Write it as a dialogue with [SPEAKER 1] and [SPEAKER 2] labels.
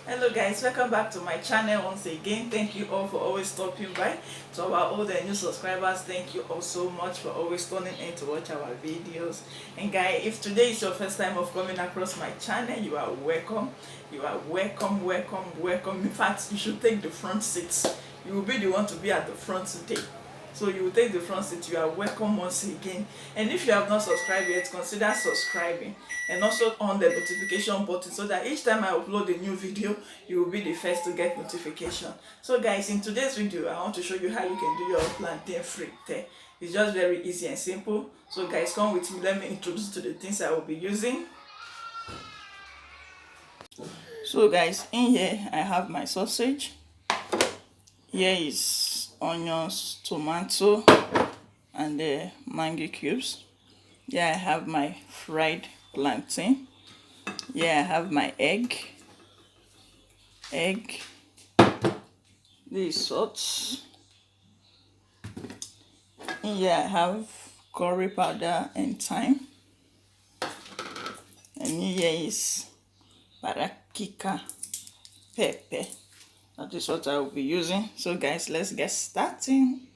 [SPEAKER 1] Hello guys, welcome back to my channel once again. Thank you all for always stopping by. To our old and new subscribers, thank you all so much for always tuning in to watch our videos. And guys, if today is your first time of coming across my channel, you are welcome. You are welcome. In fact, you should take the front seats. You will be the one to be at the front today. So you will take the front seat. You are welcome once again. And if you have not subscribed yet, consider subscribing and also on the notification button so that each time I upload a new video, you will be the first to get notification. So guys, in today's video, I want to show you how you can do your plantain frittata. It's just very easy and simple. So guys, come with me. Let me introduce you to the things I will be using. So guys, in here I have my sausage. Here is onions, tomato, and the mango cubes. Here I have my fried plantain. Here I have my egg. This is salt. In here I have curry powder and thyme. And here is barakika pepper. That is what I will be using. So guys, let's get starting.